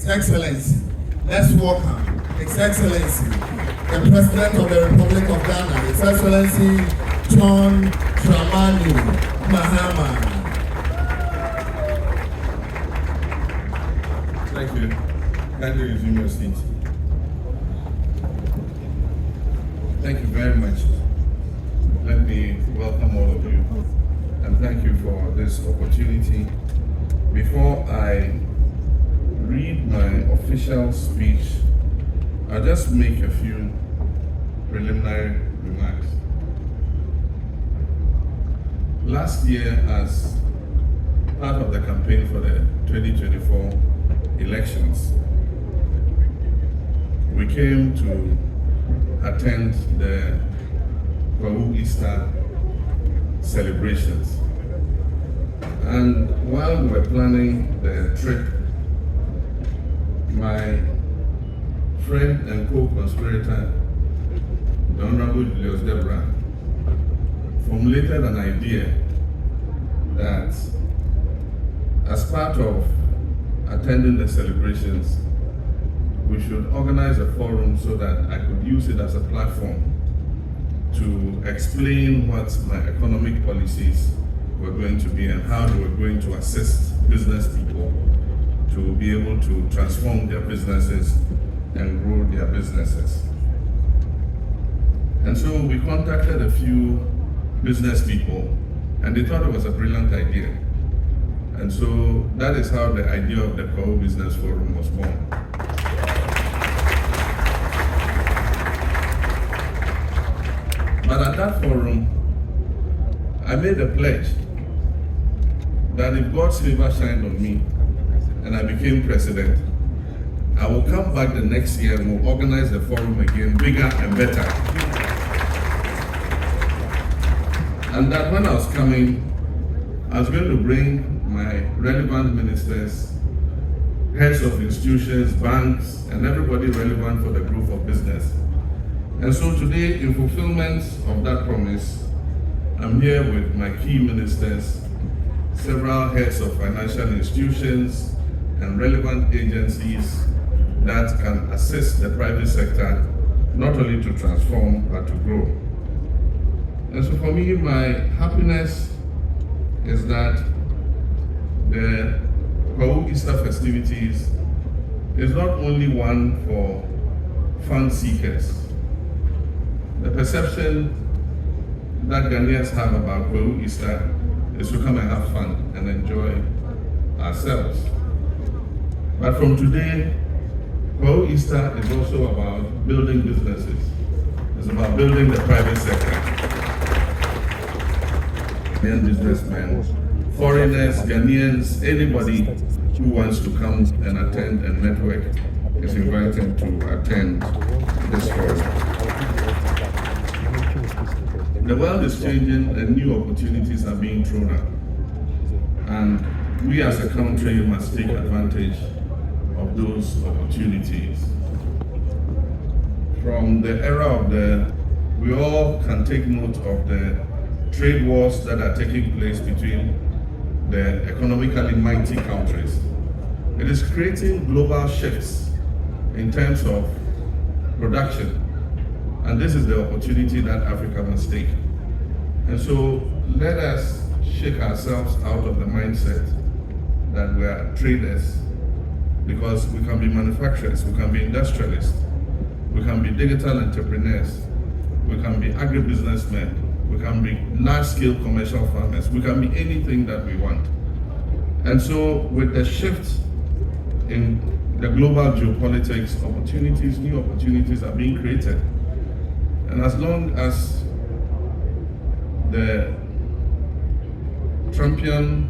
His Excellency. Let's welcome His Excellency, the President of the Republic of Ghana, His Excellency John Dramani Mahama. Thank you. Can you resume your seat? Thank you very much. Let me welcome all of you and thank you for this opportunity. Before I read my official speech, I'll just make a few preliminary remarks. Last year, as part of the campaign for the 2024 elections, we came to attend the KWAHU Easter celebrations. And while we were planning the trip, my friend and co-conspirator, the Honorable Julius Debra, formulated an idea that as part of attending the celebrations, we should organize a forum so that I could use it as a platform to explain what my economic policies were going to be and how they were going to assist business people to be able to transform their businesses and grow their businesses. And so we contacted a few business people and they thought it was a brilliant idea. And so that is how the idea of the KWAHU Business Forum was born. But at that forum, I made a pledge that if God's favor shined on me and I became president, I will come back the next year and we'll organize the forum again, bigger and better. And that when I was coming, I was going to bring my relevant ministers, heads of institutions, banks, and everybody relevant for the growth of business. And so today, in fulfillment of that promise, I'm here with my key ministers, several heads of financial institutions, and relevant agencies that can assist the private sector not only to transform, but to grow. And so for me, my happiness is that the KWAHU Easter festivities is not only one for fun seekers. The perception that Ghanaians have about KWAHU Easter is to come and have fun and enjoy ourselves. But from today, KWAHU Easter is also about building businesses. It's about building the private sector. Ghanaian businessmen, foreigners, Ghanaians, anybody who wants to come and attend and network is invited to attend this forum. The world is changing and new opportunities are being thrown up. And we as a country must take advantage of those opportunities. From the era of we all can take note of the trade wars that are taking place between the economically mighty countries. It is creating global shifts in terms of production. And this is the opportunity that Africa must take. And so let us shake ourselves out of the mindset that we are traders, because we can be manufacturers, we can be industrialists, we can be digital entrepreneurs, we can be agribusinessmen, we can be large-scale commercial farmers, we can be anything that we want. And so with the shift in the global geopolitics, new opportunities are being created. And as long as the Trumpian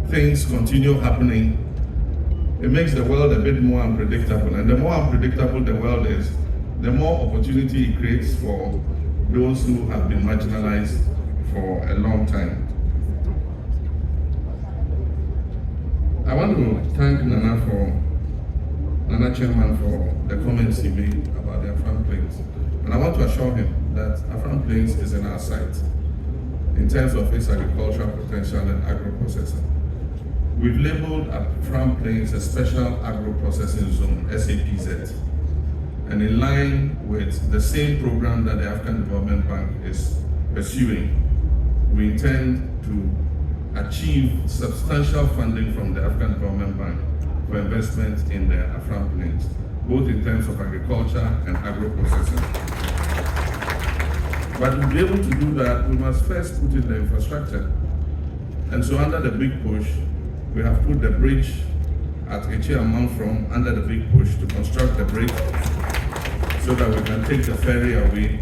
things continue happening, it makes the world a bit more unpredictable. And the more unpredictable the world is, the more opportunity it creates for those who have been marginalized for a long time. I want to thank Nana Chairman for the comments he made about the Afram Plains. And I want to assure him that Afram Plains is in our sight in terms of its agricultural potential and agro-processing. we've labeled Afram Plains a Special Agro-Processing Zone, SAPZ. And in line with the same program that the African Development Bank is pursuing, we intend to achieve substantial funding from the African Development Bank for investment in the Afram Plains, both in terms of agriculture and agro-processing. But to be able to do that, we must first put in the infrastructure. And so under the big push, we have put the bridge at Echiamman from under the big push to construct the bridge so that we can take the ferry away.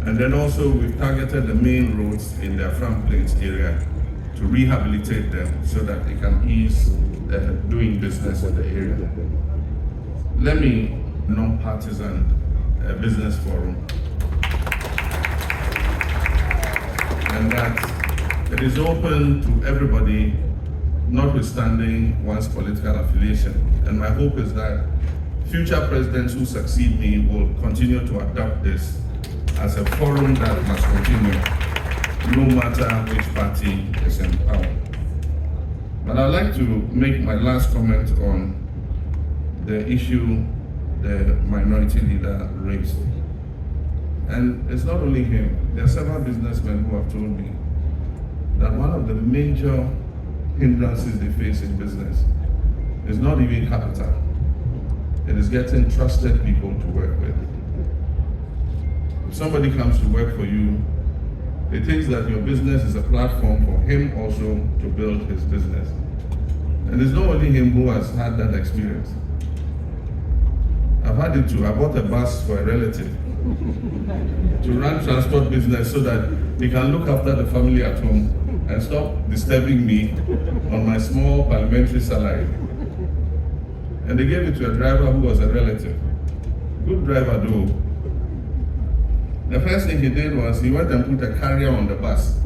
And then also we've targeted the main roads in the Afram Plains area to rehabilitate them so that they can ease doing business in the area. Let me, non-partisan business forum, and that it is open to everybody, notwithstanding one's political affiliation. And my hope is that future presidents who succeed me will continue to adopt this as a forum that must continue, no matter which party is in power. But I'd like to make my last comment on the issue the minority leader raised. And it's not only him, there are several businessmen who have told me that one of the major hindrances they face in business is not even capital. It is getting trusted people to work with. If somebody comes to work for you, he thinks that your business is a platform for him also to build his business. And it's not only him who has had that experience. I've had it too. I bought a bus for a relative to run transport business so that he can look after the family at home and stop disturbing me on my small parliamentary salary. And they gave it to a driver who was a relative. Good driver though. The first thing he did was he went and put a carrier on the bus.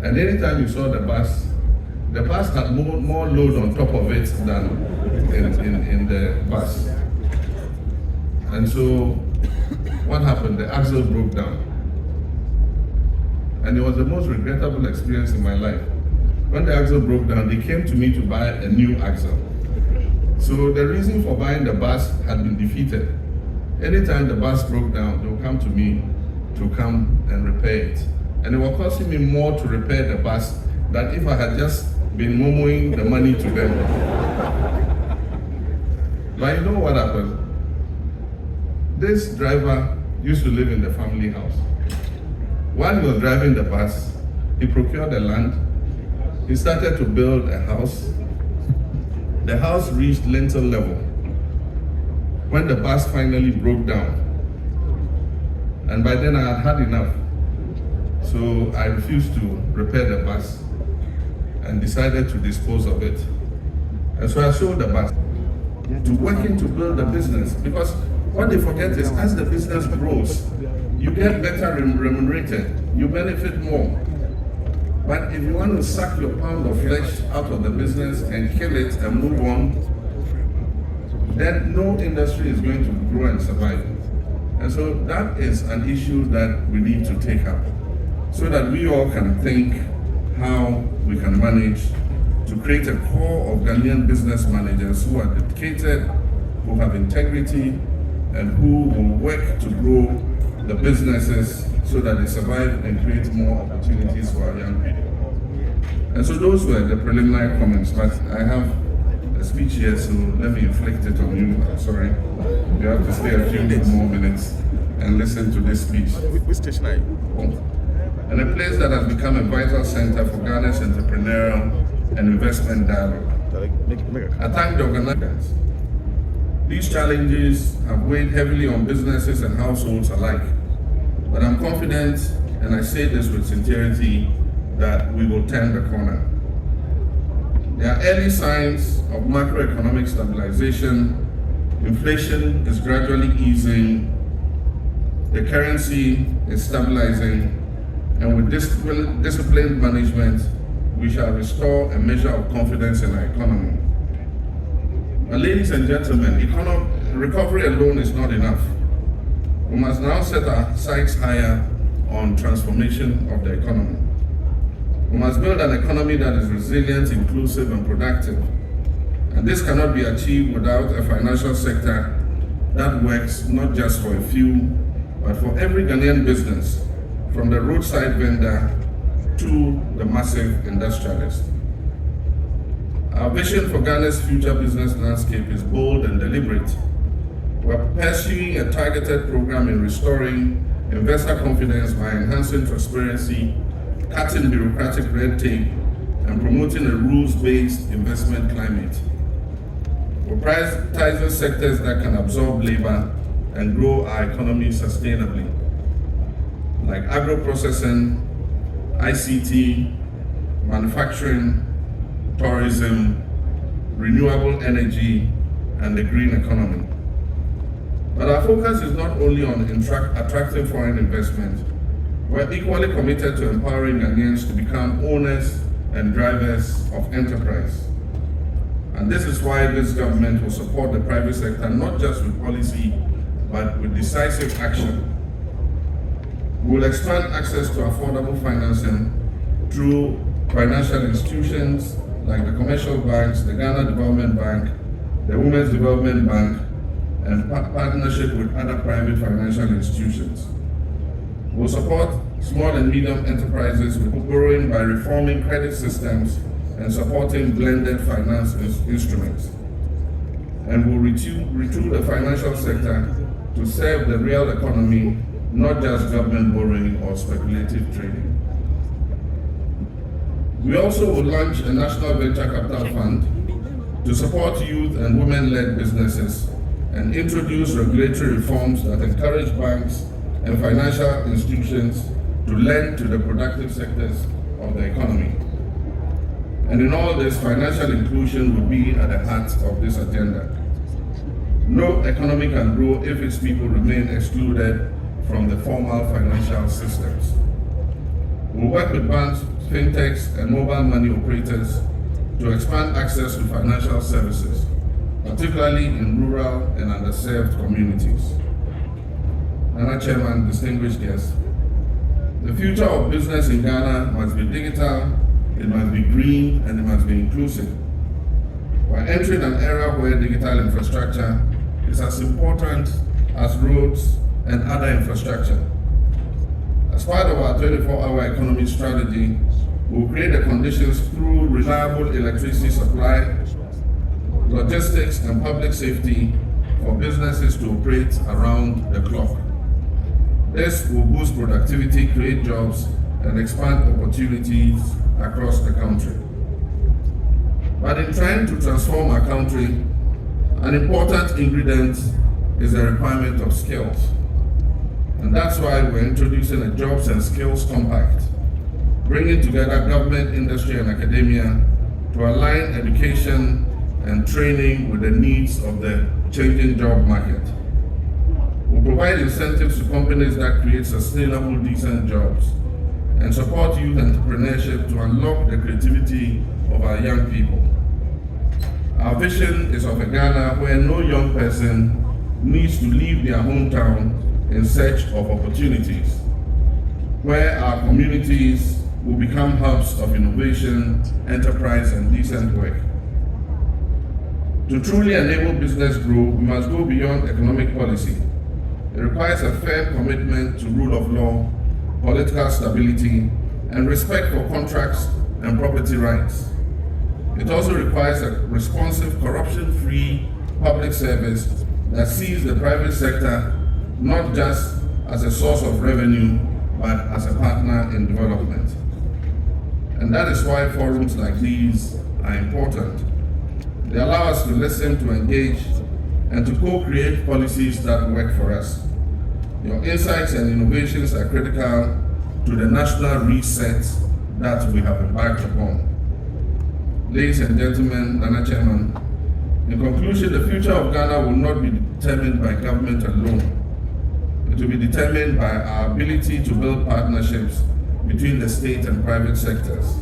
And anytime you saw the bus had more load on top of it than in the bus. And so what happened? The axle broke down. And it was the most regrettable experience in my life. When the axle broke down, they came to me to buy a new axle. So the reason for buying the bus had been defeated. Anytime the bus broke down, they would come to me to come and repair it. And it was costing me more to repair the bus than if I had just been momoing the money to them. But you know what happened? This driver used to live in the family house. While he was driving the bus, he procured the land. He started to build a house. The house reached lintel level when the bus finally broke down. And by then I had had enough. So I refused to repair the bus and decided to dispose of it. And so I sold the bus to working to build a business, because what they forget is as the business grows, you get better remunerated, you benefit more. But if you want to suck your pound of flesh out of the business and kill it and move on, then no industry is going to grow and survive. And so that is an issue that we need to take up so that we all can think how we can manage to create a core of Ghanaian business managers who are dedicated, who have integrity, and who will work to grow the businesses so that they survive and create more opportunities for our young people. And so those were the preliminary comments, but I have a speech here, so let me inflict it on you. I'm sorry. You have to stay a few more minutes and listen to this speech. Which station are you? And a place that has become a vital center for Ghana's entrepreneurial and investment dialogue. I thank the organizers. These challenges have weighed heavily on businesses and households alike. But I'm confident, and I say this with sincerity, that we will turn the corner. There are early signs of macroeconomic stabilization. Inflation is gradually easing. The currency is stabilizing. And with disciplined management, we shall restore a measure of confidence in our economy. But ladies and gentlemen, recovery alone is not enough. We must now set our sights higher on transformation of the economy. We We must build an economy that is resilient, inclusive, and productive. And this cannot be achieved without a financial sector that works not just for a few, but for every Ghanaian business, from the roadside vendor to the massive industrialist. Our vision for Ghana's future business landscape is bold and deliberate. We're pursuing a targeted program in restoring investor confidence by enhancing transparency, cutting bureaucratic red tape, and promoting a rules-based investment climate. We're prioritizing sectors that can absorb labor and grow our economy sustainably, like agro-processing, ICT, manufacturing, tourism, renewable energy, and the green economy. But our focus is not only on attracting foreign investment. We're equally committed to empowering Ghanaians to become owners and drivers of enterprise. And this is why this government will support the private sector, not just with policy, but with decisive action. We will expand access to affordable financing through financial institutions like the commercial banks, the Ghana Development Bank, the Women's Development Bank, and partnership with other private financial institutions. We'll support small and medium enterprises with borrowing by reforming credit systems and supporting blended finance instruments. And we'll retool the financial sector to serve the real economy, not just government borrowing or speculative trading. We also will launch a National Venture Capital Fund to support youth and women-led businesses and introduce regulatory reforms that encourage banks and financial institutions to lend to the productive sectors of the economy. And in all this, financial inclusion will be at the heart of this agenda. No economy can grow if its people remain excluded from the formal financial systems. We'll work with banks, fintechs, and mobile money operators to expand access to financial services, particularly in rural and underserved communities. Nana Chairman, distinguished guests, the future of business in Ghana must be digital, it must be green, and it must be inclusive. We're entering an era where digital infrastructure is as important as roads and other infrastructure. As part of our 24-hour economy strategy, we'll create the conditions through reliable electricity supply, logistics, and public safety for businesses to operate around the clock. This will boost productivity, create jobs, and expand opportunities across the country. But in trying to transform our country, an important ingredient is the requirement of skills. And that's why we're introducing a Jobs and Skills Compact, bringing together government, industry, and academia to align education and training with the needs of the changing job market. We'll provide incentives to companies that create sustainable, decent jobs and support youth entrepreneurship to unlock the creativity of our young people. Our vision is of a Ghana where no young person needs to leave their hometown in search of opportunities, where our communities will become hubs of innovation, enterprise, and decent work. To truly enable business growth, we must go beyond economic policy. It requires a firm commitment to rule of law, political stability, and respect for contracts and property rights. It also requires a responsive, corruption-free public service that sees the private sector not just as a source of revenue, but as a partner in development. And that is why forums like these are important. They allow us to listen, to engage, and to co-create policies that work for us. Your insights and innovations are critical to the national reset that we have embarked upon. Ladies and gentlemen, Nana Chairman, in conclusion, the future of Ghana will not be determined by government alone. It will be determined by our ability to build partnerships between the state and private sectors,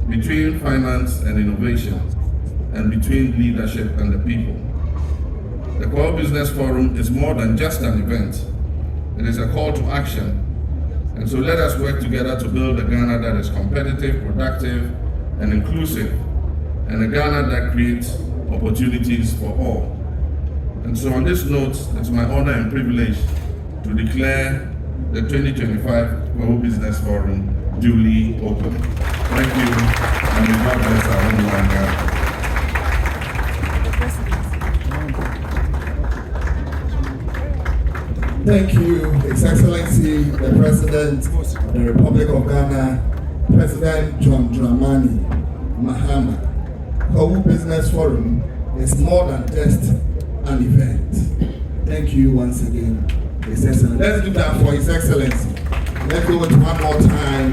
between finance and innovation, and between leadership and the people. The KWAHU Business Forum is more than just an event. It is a call to action, And so let us work together to build a Ghana that is competitive, productive, and inclusive, and a Ghana that creates opportunities for all. And so on this note, it's my honor and privilege to declare the 2025 KWAHU Business Forum duly open. Thank you, and may God bless our homeland Ghana. Thank you, His Excellency, the President of the Republic of Ghana, President John Dramani Mahama. KWAHU Business Forum is more than just an event. Thank you once again, His Excellency. Let's do that for His Excellency. Let's do it one more time.